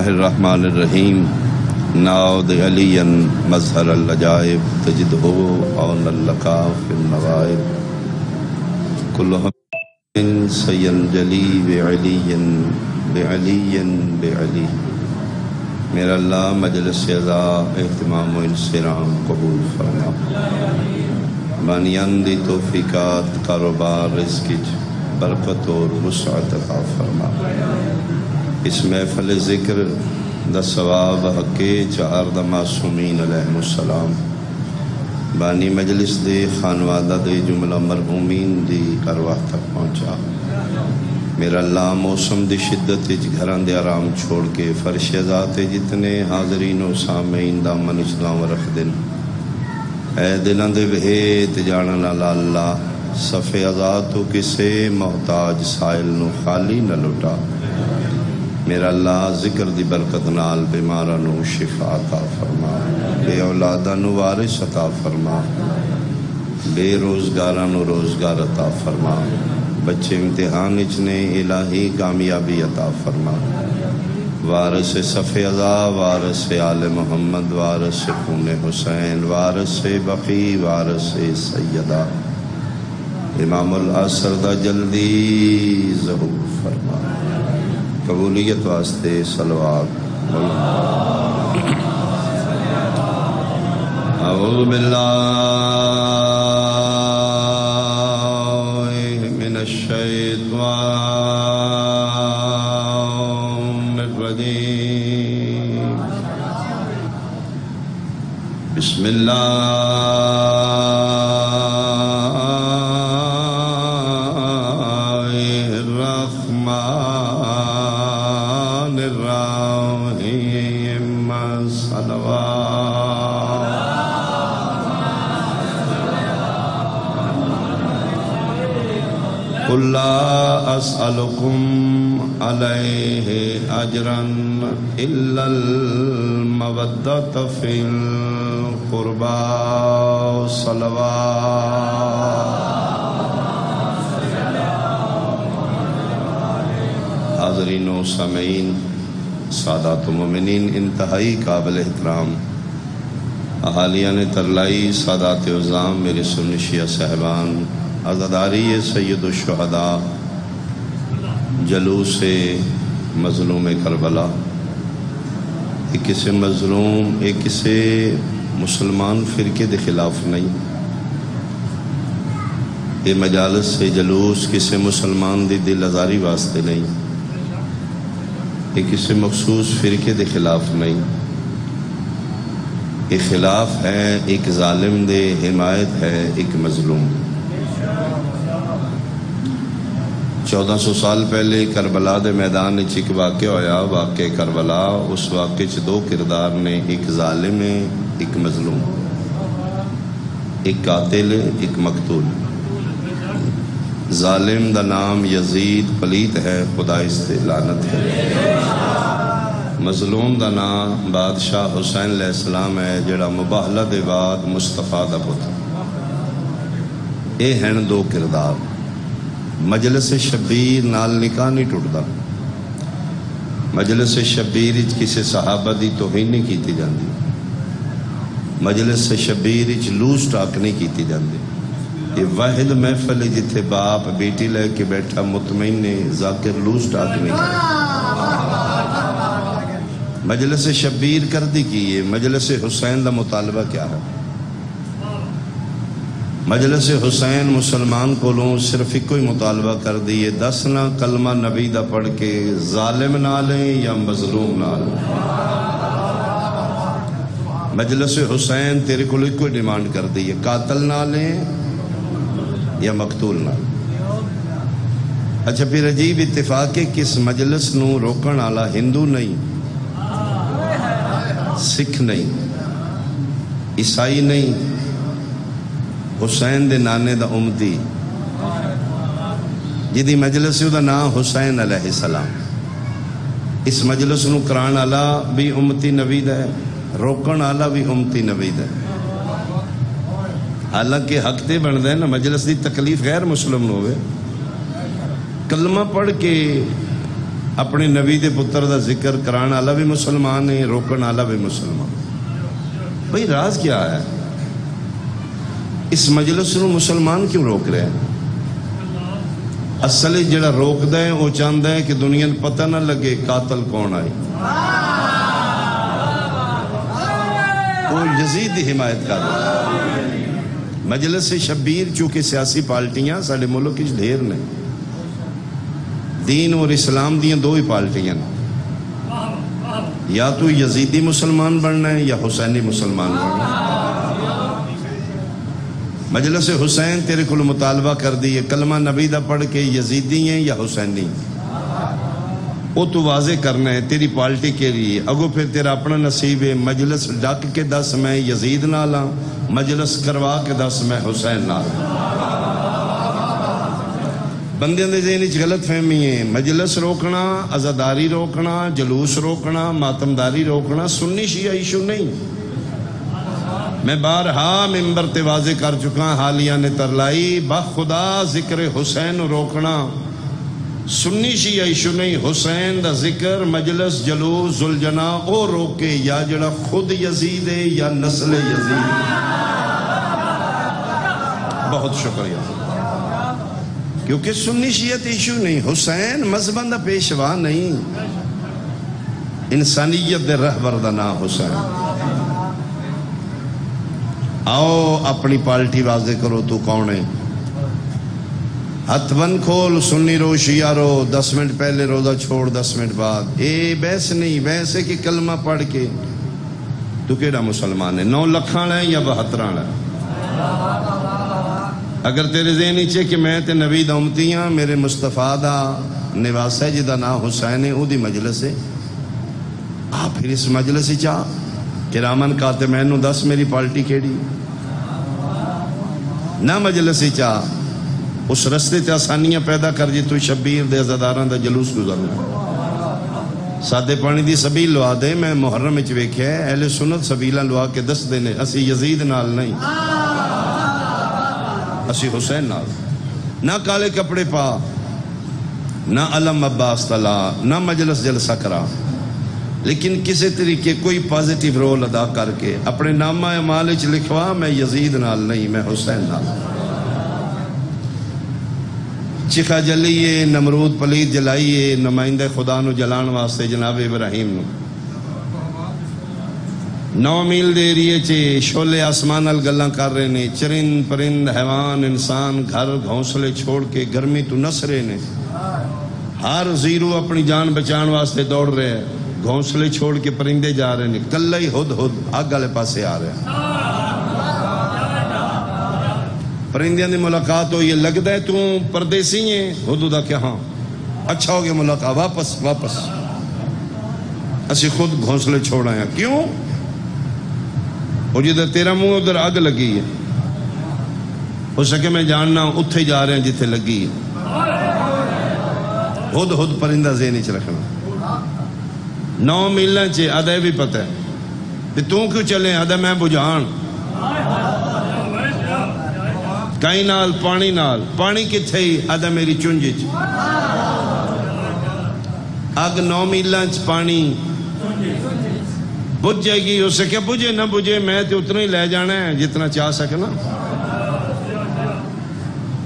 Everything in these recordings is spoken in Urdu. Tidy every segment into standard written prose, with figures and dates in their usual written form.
الرحمن الرحیم ناود علی مظہر العجائب تجدہ عون اللقا فی النوائب کل ہم سینجلی بعلی بعلی بعلی۔ میرا اللہ مجلس عزا اہتمام و انصرام قبول فرما، بانیان دی توفیقات کاروبار رزق برکت اور وسعت عطا فرما۔ اس محفل ذکر دا ثواب حقے چار دا معصومین علیہ السلام، بانی مجلس دے خانوادہ دے جملہ مرحومین دی ارواح تک پہنچا۔ میرا اللہ موسم دی شدت گھران دے آرام چھوڑ کے فرش ذات جتنے حاضرین و سامعین دا من اسلام رکھ دن۔ اے دلان دے بہیت جاننا اللہ صفِ ازاد تو کسے محتاج سائل نو خالی نہ لٹا۔ میرا اللہ ذکر دی برکت نال بیمارہ نو شفا عطا فرما، بے اولادہ نو وارث عطا فرما، بے روزگارہ نو روزگار عطا فرما، بچے امتحان اچنے الہی کامیابی عطا فرما۔ وارث صفِ ازا، وارث آل محمد، وارث خون حسین، وارث بقی، وارث سیدہ امام العصر دا جلدی ظہور فرما۔ قبولیت واسطے صلوات۔ اعوذ باللہ من الشیطان الرجیم، بسم اللہ قل لا اسألكم عليه اجرا الا المودة في القربى صلوات۔ حاضرین و سامعین، سادات و مومنین، انتہائی قابل احترام اہالیان ترلائی، سادات عظام، میرے سنی شیعہ صاحبان، عزاداری سید الشہداء، جلوس مظلوم کربلا، ایک کسی مظلوم، ایک کسی مسلمان فرقے دے خلاف نہیں، یہ مجالس سے جلوس کسی مسلمان دی دل ازاری واسطے نہیں، یہ کسی مخصوص فرقے دے خلاف نہیں، یہ خلاف ہے ایک ظالم دے، حمایت ہے ایک مظلوم۔ 1400 سال پہلے کربلا دے میدان ایک واقعہ ہویا، واقع کربلا، اس واقعے چ دو کردار نے، ایک ظالم ہے ایک مظلوم، ایک قاتل ایک مقتول۔ ظالم دا نام یزید پلیت ہے، خدا اس تے لعنت ہے۔ مظلوم دا نام بادشاہ حسین علیہ السلام ہے، جڑا مباہلہ دے بعد مصطفیٰ دا پتر۔ اے ہیں دو کردار۔ مجلس شبیر نال نکاح نہیں ٹوٹدا، مجلس شبیر وچ کسی صحابہ دی توہین نہیں کیتی جاندی، مجلس شبیر وچ لوس ٹاک نہیں کیتی جاندی۔ یہ واحد محفل ہے جتھے باپ بیٹی لے کے بیٹھا مطمئن نے ذاکر لوس ٹاک نہیں کرتا۔ مجلس شبیر کر دی کی ہے، مجلس حسین دا مطالبہ کیا ہے؟ مجلس حسین مسلمان کو لوں صرف ایک کوئی مطالبہ کر دیئے، 10 نہ کلمہ نبی دا پڑھ کے ظالم نہ لیں یا مظلوم نہ لیں۔ مجلس حسین تیرے کو ایک کوئی ڈیمانڈ کر دیئے، قاتل نہ لیں یا مقتول نہ لیں۔ اچھا پھر عجیب اتفاق ہے کہ اس مجلس نو روکن آلا ہندو نہیں، سکھ نہیں، عیسائی نہیں، حسین دے نانے دا امتی، جدی مجلس دا نام حسین علیہ السلام۔ اس مجلس نو کران آلا بھی امتی نبی دا ہے، روکن آلا بھی امتی نبی دا ہے۔ حالانکہ حق تے بن دے نا مجلس دی تکلیف غیر مسلم نو ہوئے، کلمہ پڑھ کے اپنے نبی دے پتر دا ذکر کران والا بھی مسلمان ہے، روکن والا بھی مسلمان۔ بھئی راز کیا ہے؟ اس مجلس نو مسلمان کیوں روک رہے ہیں؟ اصل جڑا روک دے وہ چاہتا ہے کہ دنیا کو پتہ نہ لگے قاتل کون آئی، وہ یزید دی حمایت کر رہا ہے۔ مجلس شبیر چونکہ سیاسی پارٹیاں سارے ملک کی ڈھیر نے، دین اور اسلام دیاں دو ہی پارٹیاں، یا تو یزیدی مسلمان بننا ہے یا حسینی مسلمان بننا ہے۔ مجلس حسین تیرے کو مطالبہ کر دی ہے کلمہ نبی دا پڑھ کے یزیدی ہیں یا حسینی، وہ تو واضح کرنا ہے تیری پارٹی کے لیے، اگو پھر تیرا اپنا نصیب ہے۔ مجلس ڈاک کے دس میں یزید نال ہاں، مجلس کروا کے دس میں حسین نال۔ بندیاں دے ذہن وچ غلط فہمی ہے، مجلس روکنا، عزاداری روکنا، جلوس روکنا، ماتمداری روکنا سنی شیعہ ایشو نہیں۔ میں بارہا ممبر تے واضح کر چکا، حالیہ نے ترلائی بخدا ذکر حسین روکنا سنی شیعہ ایشو نہیں۔ حسین دا ذکر مجلس جلوس زلجنا او روکے، یا جڑا خود یزید ہے یا نسل یزید۔ بہت شکریہ، کیونکہ سنی شیعت ایشو نہیں، حسین مذہباں دا پیشوا نہیں، انسانیت دے رہبر دا نام حسین۔ آؤ اپنی پارٹی واضح کرو تو کون ہے، ہاتھ بند کھول، سنی رو شیعہ رو، 10 منٹ پہلے روزہ چھوڑ 10 منٹ بعد، اے بحث نہیں، بحث ہے کہ کلمہ پڑھ کے تو کیڑا مسلمان ہے، 9 لکھاں ہے یا 72 ہے۔ اگر تیرے ذہن نیچے کہ میں تے نبی دا امتی ہاں، میرے مصطفیٰ دا نواس ہے جدا نام حسین ہے، او دی مجلس ہے، آپ پھر اس مجلس ہی چاہ کہ رامن کہتے میں نو 10 میری پارٹی کیڑی نہ مجلس ہی چاہ اس رستے تے آسانیاں پیدا کر جی تو شبیر دے عزاداراں دا جلوس گزرنا، سادے پانی دی سبیل لوا دے۔ میں محرم وچ ویکھیا ہے اہل سنت سبیلاں لوا کے دس دے نے، اسی یزید نال نہیں، اسی حسین نال، نہ کالے کپڑے پا، نہ علم عباس تلا، نہ مجلس جلسہ کرا، لیکن کسی طریقے کوئی پازیٹیو رول ادا کر کے اپنے نامہ اعمال وچ لکھوا میں یزید نال نہیں، میں حسین نال۔ چکھا جلیے، نمرود پلید جلائیے، نمائندہ خدا نو جلان واسطے جناب ابراہیم نو 9 میل دے ایریے چے شولے آسمان نال گلاں کر رہے نے، چرند پرند حیوان انسان گھر گھونسلے چھوڑ کے گرمی تو نس رہے نے، ہر زیرو اپنی جان بچان واسطے دوڑ رہے ہیں، گھونسلے چھوڑ کے پرندے جا رہے ہیں، کلہ ہی ہد آگ والے پاسے آ رہے ہیں۔ پرندیاں دی ملاقات ہو، یہ لگتا ہے تو پردیسی ہیں، حدودہ کیا ہاں اچھا ہو گیا ملاقات، واپس اسی خود گھونسلے چھوڑ آئے ہیں۔ کیوں؟ اور جدھر تیرا منہ ادھر آگ لگی ہے، ہو سکے میں جاننا اتھے جا رہے ہیں جتھے لگی ہے۔ ہد پرندہ ذہن وچ رکھنا۔ 9 میلاں چے آدھا بھی پتہ ہے کہ تو کیوں چلے، آدھا میں بجھان کئی نال پانی کتھے ہی، آدھا میری چونج چ اگ 9 میلاں چ پانی بجھ جائے گی، ہو سکے بجھے نہ بجھے میں تے اتنا ہی لے جانا ہے جتنا چاہ سکنا،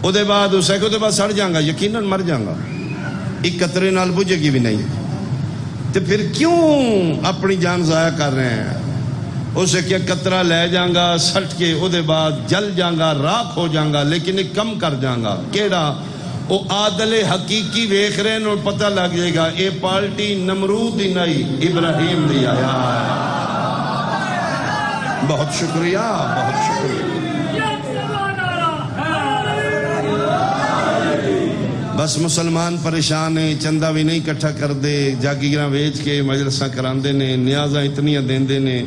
او دے بعد ہو سکے او دے بعد سڑ جاؤں گا، یقیناً مر جاؤں گا، ایک قطرے نال بجھے گی بھی نہیں، تو پھر کیوں اپنی جان ضائع کر رہے ہیں؟ اسے کیا قطرہ لے جاؤں گا سٹ کے، او دے بعد جل جاؤں گا، راکھ ہو جاؤں گا، لیکن ایک کم کر جاؤں گا، کیڑا او عادل حقیقی ویکھ رہے ہیں، پتہ لگ جائے گا اے پارٹی نمرود دی نہیں ابراہیم دی آیا ہے۔ بہت شکریہ، بہت شکریہ۔ بس مسلمان پریشان ہیں، چندہ بھی نہیں کٹھا کر دے، جاگیراں ویچ کے مجلساں کراندے نے، نیازاں اتنیاں دیندے نے،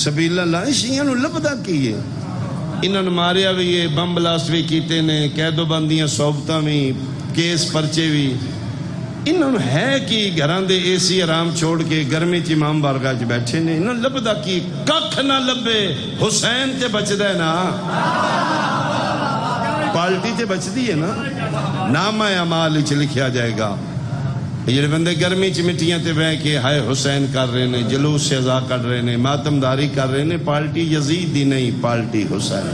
سبیل اللہ شیعہ نو لبدا کیے، انہوں نے ماریا بھی ہے، بم بلاسٹ بھی کیتے نے، قید و بندیاں صحبتاں بھی، کیس پرچے بھی، انہوں نے ہے کہ گھران دے اے سی آرام چھوڑ کے گرمی چ امام بارگاہ چ بیٹھے نے، انہوں نے لبدا کی ککھ نہ لبے، حسین تے بچدا ہے نا، پارٹی تے بچدی ہے نا، نامہ اعمال وچ لکھیا جائے گا یہ بندے گرمی چ مٹیاں تے بہ کے ہائے حسین کر رہے نے، جلوس سے ازا کر رہے نے، ماتمداری کر رہے نے، پارٹی یزید دی نہیں، پارٹی حسین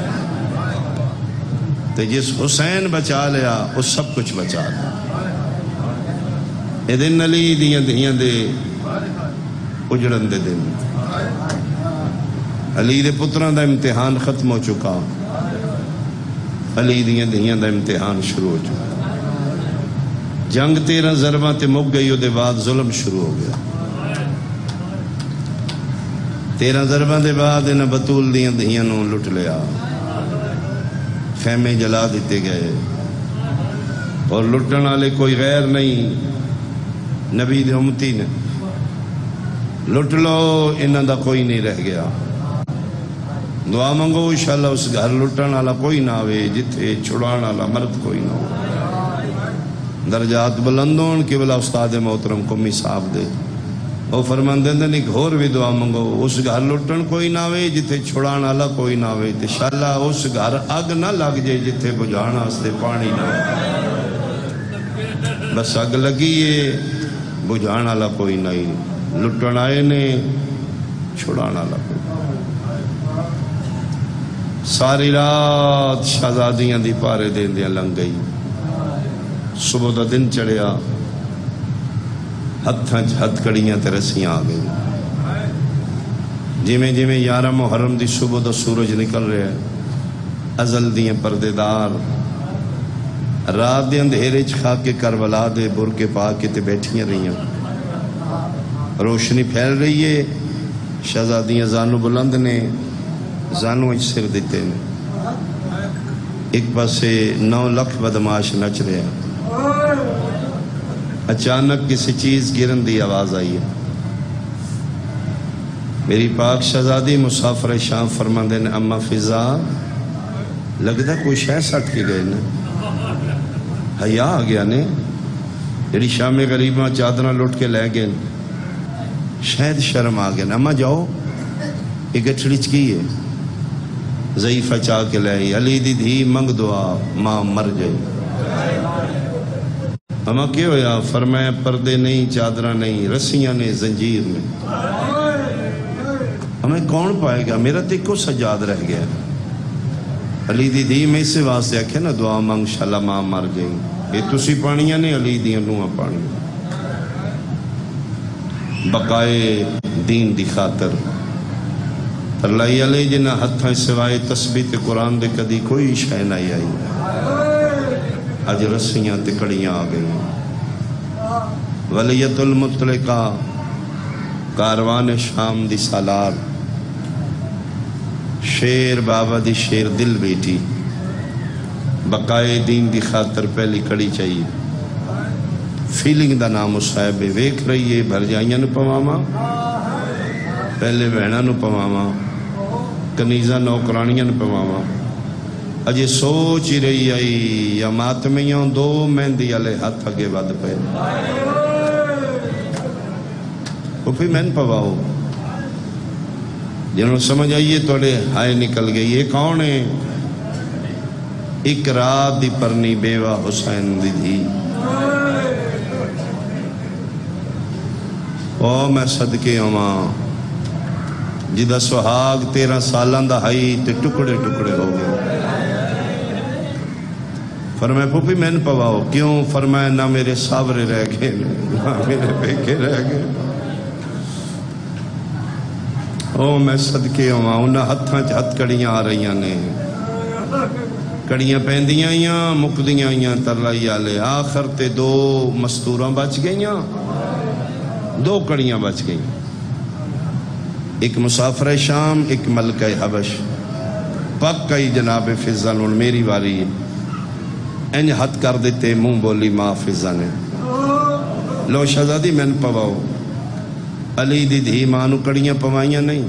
تے جس حسین بچا لیا اس سب کچھ بچا لیا۔ اے دن علی دیاں دھیاں دے اجڑن دے دن، علی دے پتراں دا امتحان ختم ہو چکا، علی دیاں دھیاں دا امتحان شروع ہو چکا۔ جنگ 13 ضرباں تے مک گئی، دے بعد ظلم شروع ہو گیا۔ 13 ضرباں دے بعد انہاں بطول دیاں دھیاں نوں لٹ لیا، خیمے جلا دیتے گئے، اور لٹن والے کوئی غیر نہیں، نبی دے امتی نے۔ لٹ لو، انہاں دا کوئی نہیں رہ گیا۔ دعا منگو انشاءاللہ اس گھر لٹن والا کوئی نہ ہوئے جتھے چھڑان والا مرد کوئی نہ ہو۔ درجات بلندون کہ بلا استاد محترم قمی صاحب دے وہ فرماندے نے ایک اور بھی دعا منگو، اس گھر لٹن کوئی نہ ہوئے جتھے چھڑان والا کوئی نہ ہوئے، تے انشاءاللہ اس گھر اگ نہ لگ جائے جتھے بجھان واسطے پانی نہ ہو۔ بس اگ لگی ہے، بجھان والا کوئی نہیں، لٹن آئے نے، چھڑان والا کوئی۔ ساری رات شہزادیاں دی پارے دیندیاں لنگ گئی، صبح دا دن چڑھیا، ہتھاں ہتھ کڑیاں تے رسیاں آ گئی۔ جویں جویں 11 محرم دی صبح دا سورج نکل رہا ہے، ازل دیاں پردے دار رات دے اندھیرے چ کھا کے کربلا دے برکے پا کے تے بیٹھیاں رہیاں، روشنی پھیل رہی ہے، شہزادیاں زانو بلند نے، زانو اچ سر دیتے ہیں، ایک پاسے 9 لاکھ بدماش نچ رہے ہیں۔ اچانک کسی چیز گرن دی آواز آئی ہے، میری پاک شہزادی مسافر شام فرماندے نے اما فضا لگتا کوئی شے سٹ کے گئے نے، حیا آ گیا نے، جڑی شام غریباں چادراں لٹ کے لے گئے، شاید شرم آ گیا۔ اما جاؤ، یہ گٹھڑی چ کی ہے؟ ضعیفہ چاہ کے لے آئی، علی دی دھی منگ دعا ماں مر جائے۔ اما کیا ہویا؟ فرمایا پردے نہیں، چادرہ نہیں، رسیاں نے، زنجیر نے۔ ہمیں کون پائے گا؟ میرا تے کو سجاد رہ گیا۔ علی دی دھی میں اسے واسطے آکھے نا دعا مانگ شاءاللہ ماں مر جائیں، یہ تسی پانیاں نے، علی دیاں نوہاں پانی، بقائے دین دی خاطر۔ اللہ علیہ جنہ ہتھاں سوائے تسبیح تے قرآن دے کدی کوئی شے نہیں آئی، اج رسیاں تے کڑیاں آ گئیں۔ ولیت المطلقہ کاروان شام دی سالار، شیر بابا دی شیر دل بیٹی، بقائے دین دی خاطر پہلی کڑی چاہیے۔ فیلنگ دا نام صاحب ویکھ رہی ہے، بھر جائیاں نو پواما، پہلے بہناں نو پواما، کنیزاں نوکرانیاں نو پواما، اجے سوچ ہی رہی آئی یا ماتمیاں 2 مہندی والے ہاتھ اگے ود پے، وہ پھر مین پواؤ، جنہوں سمجھ آئیے توڑے ہائے نکل گئی۔ یہ کون ہے؟ ایک رات دی پرنی بیوہ حسین دی دھی۔ او میں صدقے آواں جدہ سہاگ 13 سالاں دا ہائی تے ٹکڑے ٹکڑے ہو گئے۔ فرمایا پھوپھی میں نے پواؤ، کیوں؟ فرمایا نہ میرے ساورے رہ گئے نہ میرے بیکے رہ گئے۔ او میں صدقے آواں انہاں ہتھاں چ ہتھ کڑیاں آ رہیاں نے، کڑیاں پہندیاں آئیاں مکدیاں آئیاں ترلائی آلے، آخر تے 2 مستوراں بچ گئیاں، 2 کڑیاں بچ گئیں، ایک مسافر شام، ایک ملکہ حبش۔ پک گئی جناب فضا نون میری واری، انج ہتھ کر دیتے منہ بولی ماں فضا نے، لو شہزادی میں پواؤ۔ علی دی دھی ماں نو کڑیاں پوائیاں نہیں،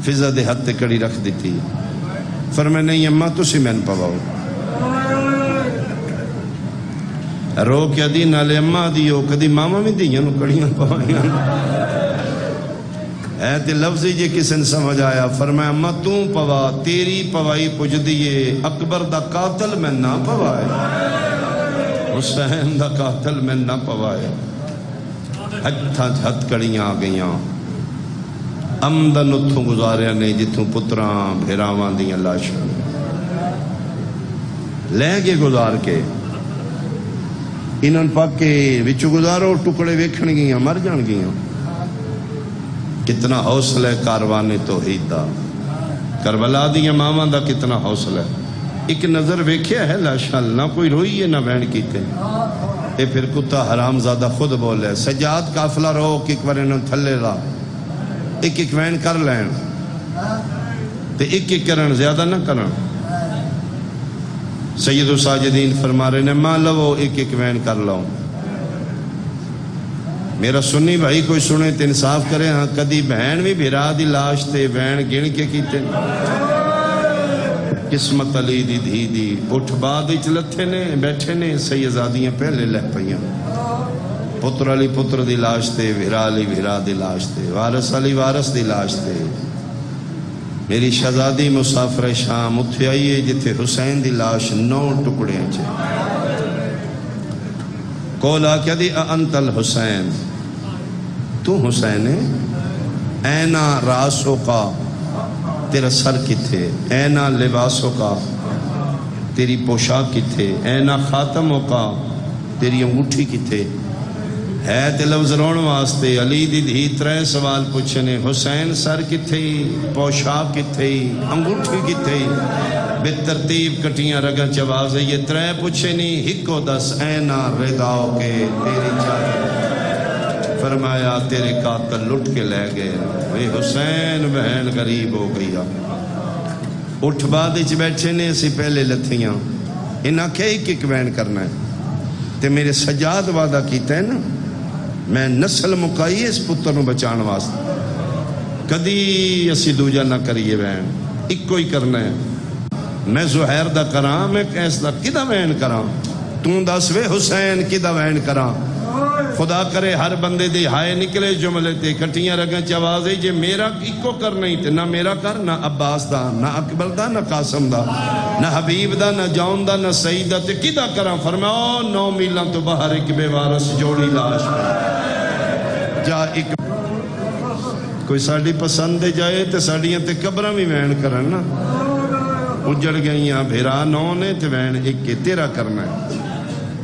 فضا دے ہتھ تے کڑی رکھ دیتی، فرمایا نہیں اماں تسی میں پواؤ۔ رو کیا دی نالے اماں دیو کدی ماما میں دیاں نو کڑیاں پوائیاں اے تے لفظی جے کسن سمجھ آیا، فرمایا اماں توں پوا، تیری پوائی پج دیئے، اکبر دا قاتل میں نہ پوائے۔ حسین دا قاتل میں نہ پوائے ہتھ کڑیاں آ گئیاں آمدن اتھوں گزاریا نے جتھوں پتراں بھیراواں دیاں لاشاں لے کے گزار کے انہاں پاک کے وچوں گزارو ٹکڑے ویکھن گیاں مر جان گیاں کتنا حوصلہ ہے کاروان توحید دا کربلا دیاں ماواں دا کتنا حوصلہ ہے ایک نظر ویکھیا ہے لاشاں نہ کوئی روئی ہے نہ بہن کیتے اے پھر کتا حرام زادہ خود بولے سجاد قافلہ روک ایک بار انہوں تھلے لا ایک ایک وین کر لین تے ایک ایک کرن زیادہ نہ کرن سید و ساجدین فرما رہے نے ماں لو ایک ایک وین کر لو میرا سنی بھائی کوئی سنے تے انصاف کرے ہاں کدی بہن بھی بھیرا دی لاش تے وین گن کے کیتے قسمت علی دی دھی دی اٹھ بعد لتھے نے بیٹھے نے سیدزادیاں پہلے لہ پئیاں پتر علی پتر دی لاش تے بھیرا علی بھیرا دی لاش تے وارث علی وارث دی لاش تے میری شہزادی مسافر شام اتھے آئیے جتھے حسین دی لاش 9 ٹکڑے ہیں کولا کیا دی انت الحسین تو حسین ہے اینا راسو کا تیرا سر کتھے اینا لباسوں کا تیری پوشاک کتھے اینا خاتموں کا تیری انگوٹھی کتھے ہے تے لفظ رون واسطے علی دی دھی 3 سوال پوچھنے حسین سر کتھے پوشاک کتھے انگوٹھی کتھے بے ترتیب کٹیاں رگاں چوازے یہ 3 پوچھنی ہکو دس اینا رداؤ کے تیری چاہے فرمایا تیرے قاتل لٹ کے لے گئے اے حسین بہن غریب ہو گئی اٹھ بعد اچ بیٹھے نے اسی پہلے لتھیاں انہاں کہ ایک وین کرنا ہے تے میرے سجاد وعدہ کیتا ہے نا میں نسل مکائی اس پتر نو بچان واسطے کدی اسی دوجا نہ کریے وین ایک کوئی کرنا ہے میں زہیر دا کراں میں کیس دا کدا وین کراں تو دس وے حسین کدا وین کراں خدا کرے ہر بندے دے ہائے نکلے جملے تے کٹیاں رگاں چوازے جے میرا ایکو کر نہیں تے نہ میرا کر نہ عباس دا نہ اکبر دا نہ قاسم دا نہ حبیب دا نہ جون دا نہ سعید دا تے کدا کراں فرماؤ 9 میلاں تو باہر ایک بے وارث جوڑی لاش جا ایک کوئی ساڑی پسند دے جائے تے ساڑیاں تے قبراں بھی وین کرن نا اجڑ گئیاں بھیرا 9 نے تے وین ایک کے تیرا کرنا ہے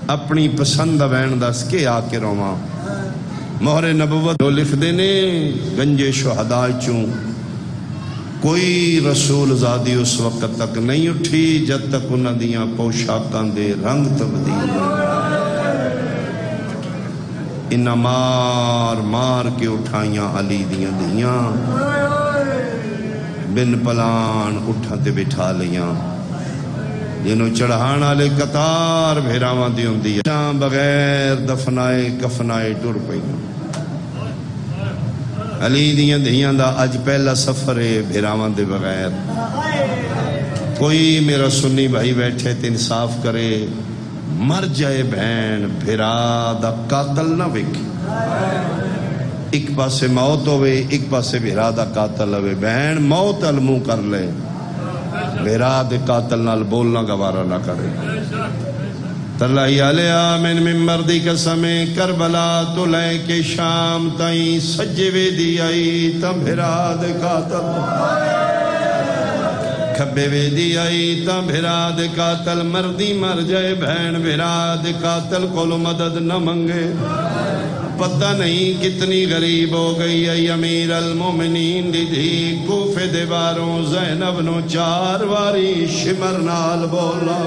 اپنی پسند وین دس کے آ کے رواں مہر نبوت لکھ دینے گنجے شہداء چوں کوئی رسول زادی اس وقت تک نہیں اٹھی جب تک انہاں دیاں پوشاکاں دے رنگ تبدیل انہاں مار مار کے اٹھائیاں علی دیاں دیاں بن پلان اٹھا تے بٹھا لیاں جنہوں چڑھان آلے قطار بھیراواں دی ہوندی ہے بغیر دفنائے کفنائے ٹر پئی علی دیاں دھیاں دا اج پہلا سفر ہے بھیراواں دے بغیر کوئی میرا سنی بھائی بیٹھے تے انصاف کرے مر جائے بہن بھیرا دا قاتل نہ ویکھے ایک پاسے موت ہوئے ایک پاسے بھیرا دا قاتل ہوئے بہن موت المو کر لے بھیرا دے قاتل نال بولنا گوارا نہ کرے ترلائی علیہ من مردی قسمیں کربلا تو لے کے شام تائیں سجے وے دی آئی تا بھیرا دے قاتل کھبے وے دی آئی تا بھیرا دے قاتل مردی مر جائے بہن بھیرا دے قاتل کولو مدد نہ منگے پتہ نہیں کتنی غریب ہو گئی ہے امیر المومنین دی دھی کوفے دیواروں زینب نو 4 واری شمر نال بولا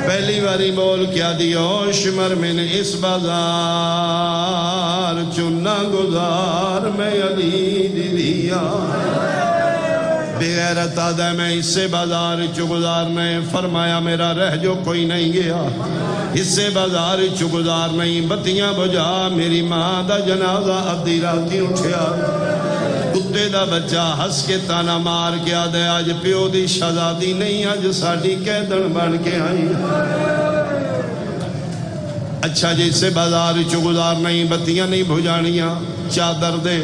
پہلی واری بول کیا دیو شمر میں نے اس بازار چننا گزار میں علی دی دیا بغیرت آدھے میں اس سے بازار چو گزارنے فرمایا میرا رہ جو کوئی نہیں گیا اس سے بازار چو گزار نہیں بتیاں بجا میری ماں دا جنازہ ادھی راتی اٹھیا کتے دا بچہ ہس کے تانا مار کے آدھے آج پیو دی شہزادی نہیں آج ساڑی قیدن بن کے آئی اچھا جی اس سے بازار چو گزار نہیں بتیاں نہیں بھجانیاں چادر دے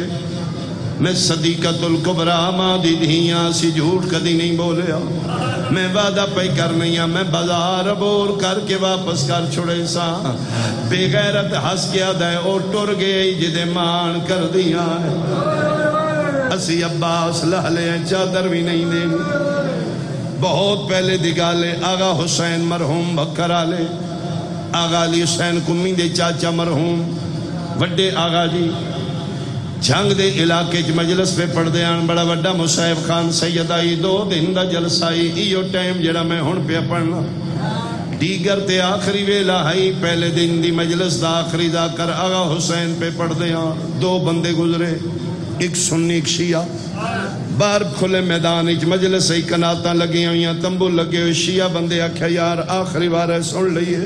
میں صدیقۃ الکبریٰ ماں دی دھیاں سی جھوٹ کدی نہیں بولیا میں وعدہ پہ کرنیاں میں بازار بور کر کے واپس کر چھوڑے سا بے غیرت ہس کے دے او ٹر گئی جدے مان کر دیا اسی عباس لہلے چادر بھی نہیں دینی بہت پہلے دگالے آغا حسین مرحوم بکر آلے آغا علی حسین کمی دے چاچا مرحوم وڈے آغا جی جھنگ دے علاقے چ مجلس پہ پڑھ دیان بڑا وڈا مصعب خان سید آئی 2 دن دا جلسہ آئی ایو ٹائم جڑا میں ہون پہ پڑھنا دیگر تے آخری ویلا ہائی پہلے دن دی مجلس دا آخری دا کر آغا حسین پہ پڑھ دیان 2 بندے گزرے ایک سنی ایک شیعہ بار کھلے میدان اچ مجلس ای کناتاں لگی ہوئیاں تمبو لگے ہوئے شیعہ بندے آکھا یار آخری بار ہے سن لئیے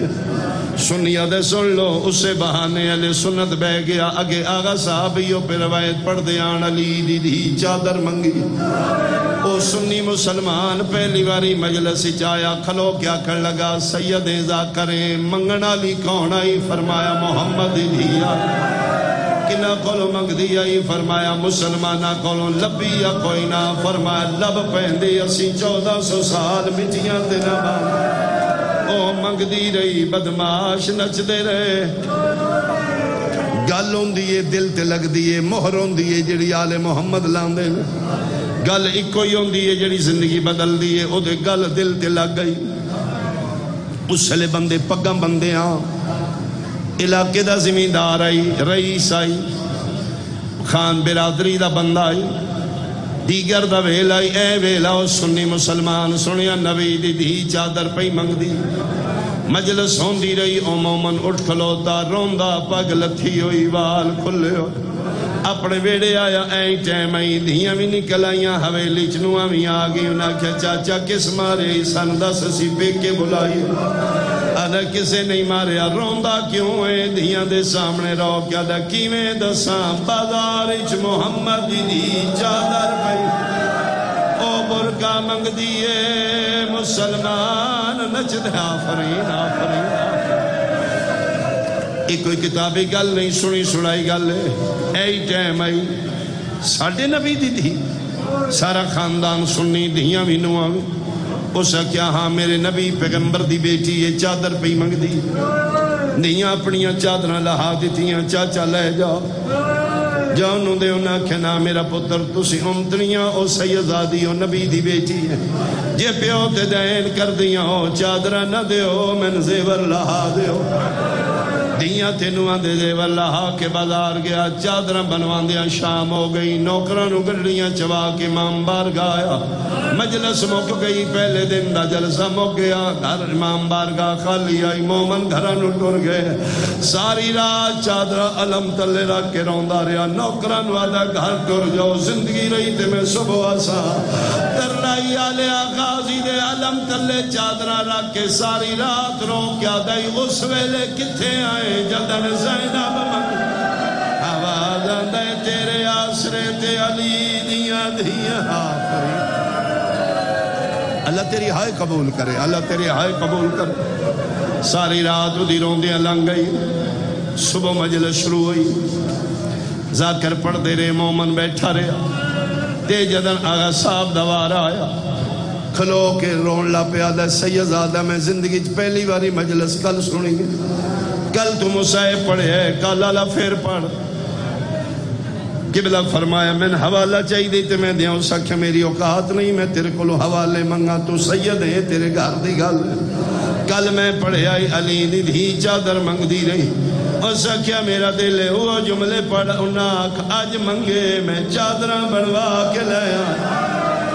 سنیہ دے سن لو اسے بہانے علی سنت بہ گیا اگے آغا صحابیوں پہ روایت پڑھ دیان علی دی دی چادر منگی او سنی مسلمان پہلی باری مجلس چایا کھلو کیا کر لگا سید ازا کریں منگنا لی کون آئی فرمایا محمد دیا کنا کولو منگ دیا ہی فرمایا مسلمانہ کولو لبی یا کوئی نہ فرمایا لب پہندے اسی 1400 سال مٹیاں دینا بان او منگ دی رہی بدماش نچ دے رہے گل ہوں دیئے دل تے لگ دیئے مہر ہوں دیئے جڑی آل محمد لاندے گل ایکو ہی ہوں دیئے جڑی زندگی بدل دیئے او دے گل دل تے لگ گئی اس لے بندے پگاں بندے ہاں علاقے دا زمیندار آئی رئیس آئی خان برادری دا بندہ آئی دیگر دا ویل آئی اے ویلا او سنی مسلمان سنیا نبی دی دی چادر پئی منگ دی مجلس ہون دی رہی او مومن اٹھ کھلوتا روندہ پگ لتھی ہوئی وال کھلے ہو اپنے ویڑے آیا اے ٹیم آئی دھیاں بھی نکل آئیاں حویلی چنوہ بھی آگئی انہاں کیا چاچا کس مارے سن دس سی پہ کے بلائی آدھا کسے نہیں مارے روندہ کیوں ہے دھیاں دے سامنے رو کیا دا کیویں دساں بازار اچ محمد دی چادر پئی او برکا منگ دیئے مسلمان نچ دے آفرین آفرین ایک کوئی کتابی گل نہیں سنی سنائی گل ہے اے ٹائم آئی ساڑھے نبی دی دی سارا خاندان سنی دھیاں بھی نواں بھی اسا کیا ہاں میرے نبی پیغمبر دی بیٹی یہ چادر پہ منگ دی دھیاں اپنیاں چادرہ لہا دیتیاں چاچا لے جاؤ جانوں دے انہاں کہنا میرا پتر تسی امتنیاں او سیدزادی او نبی دی بیٹی ہے جے پیو تے دین کر دیاں او چادرہ نہ دے ہو من زیور لہا دے ہو دیاں تینوان دے زیور لہا کے بازار گیا چادرہ بنوان دیا شام ہو گئی نوکرانو گڑڑیاں چوا کے امام بار گایا مجلس مک گئی پہلے دن دا جلسہ مک گیا گھر امام بارگاہ خالی آئی مومن گھرانو ٹر گئے ساری رات چادرہ علم تلے رکھ کے روندہ رہا نوکران والا گھر ٹر جاؤ زندگی رہی تے میں صبح آسا ترلائی آلے آغازی دے علم تلے چادرہ رکھ کے ساری رات رو کیا دائی اس ویلے کتھے آئے جدن زینب من آواز آندے تیرے آسرے تے علی دیا دیا آفرین اللہ تیری ہائے قبول کرے اللہ تیری ہائے قبول کرے ساری رات دی روندیاں لنگ گئی صبح مجلس شروع ہوئی ذاکر پڑھ دے رہے مومن بیٹھا رہا تے جدن آغا صاحب دوار آیا کھلو کے رون لا پیادہ سیدزادہ میں زندگی پہلی باری مجلس کل سنی گئی کل تو مصائب پڑھے ہے کل اللہ پھر پڑھ قبلہ فرمایا میں حوالہ چاہی دیتے میں دیا ہوں سکھے میری اوقات نہیں میں تیرے کو حوالے منگا تو سید ہے تیرے گھر دی گل کل میں پڑھے آئی علی دی دھی چادر منگ دی رہی اور سکھیا میرا دل ہے وہ جملے پڑھ اناک آج منگے میں چادرہ بنوا کے لیا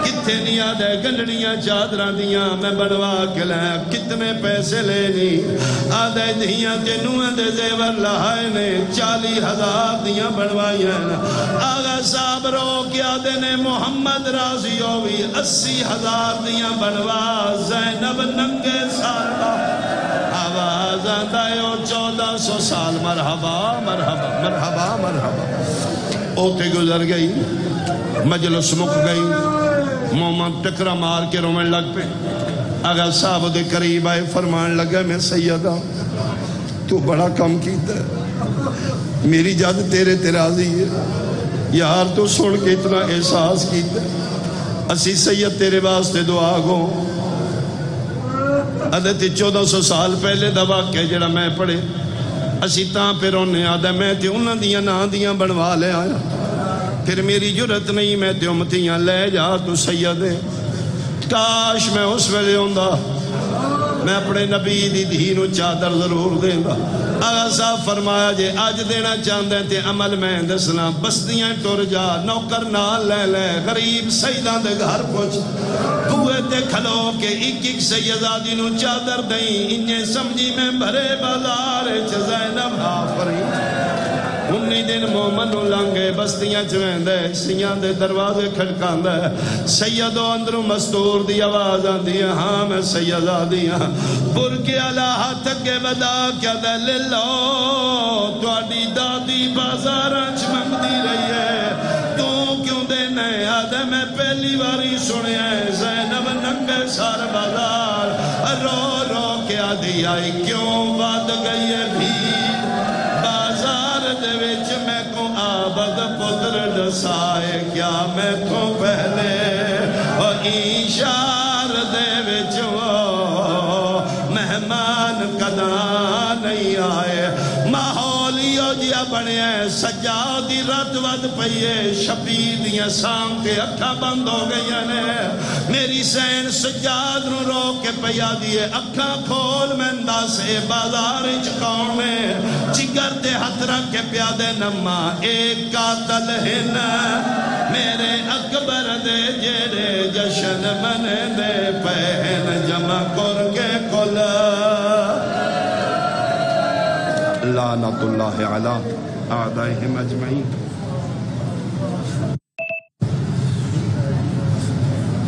کتنے نہیں آدھے گنڈڑیاں چادرہ دیاں میں بنوا کے لیا کتنے پیسے لینی آدھے دھیاں تینویں دے زیور لہائے نے 40,000 دیاں بنوائی ہیں آغا صاحب رو کیا دینے محمد راضی ہوئی 80,000 دیاں بنوا زینب ننگے سالہ آواز آتا ہے 1400 سال مرحبا مرحبا مرحبا مرحبا اوتے گزر گئی مجلس مک گئی مومن ٹکرہ مار کے رومن لگ پہ آغا صاحب دے قریب آئے فرمان لگا میں سیدہ تو بڑا کم کیتا ہے میری جد تیرے تیرازی ہے یار تو سن کے اتنا احساس کیتا اسی سید تیرے واسطے دعا گو حضرت 1400 سال پہلے دا واقعہ جڑا میں پڑھے اسی تاں پہ رونے آدھا میں تے انہاں دیاں نا دیاں بنوا لے آیا پھر میری جرت نہیں میں تے امتیاں لے جا تو سیدے کاش میں اس ویلے ہوندا میں اپنے نبی دی دھی نو چادر ضرور دیں گا آغا صاحب فرمایا جے آج دینا چاندے تے عمل میں دسنا بستیاں ٹر جا نوکر نال لے لے غریب سیداں دے گھر پہنچ بوئے تے کھلو کے ایک ایک سیدادی نو چادر دیں انہیں سمجھی میں بھرے بازار چ زینب آفرین 19 دن مومن لانگے بستیاں چویندے سیاں دے دروازے کھڑکاندے سیدو اندروں مستور دی آواز آندی ہے ہاں میں سیدہ دیا برکے اللہ تک بدا کیا دے للو تو آڈی دادی بازاران چمک دی رہی ہے کیوں دینے آدھے میں پہلی باری سنے ہیں زینب ننگے سار بازار رو رو کے آدھی آئی کیوں بات گئی ہے بھی دے وچ میں کو آبد پتر دسائے کیا میں کو پہلے اور ایشار دے وچ مہمان کدا نہیں آئے ماحولیو جیا بنے سجادی رت ود پئیے شبیر دیاں سام کے اکھا بند ہو گئی نے میری سین سجاد نو رو کے پیا دیے اکھا کھول میں انداسے بازار چکاؤں میں جگر دے ہاتھ رکھ کے پیادے نما ایک قاتل ہن میرے اکبر دے جیرے جشن منے دے پہن جمع کر کے کل لعنت اللہ علی اعدائهم اجمعین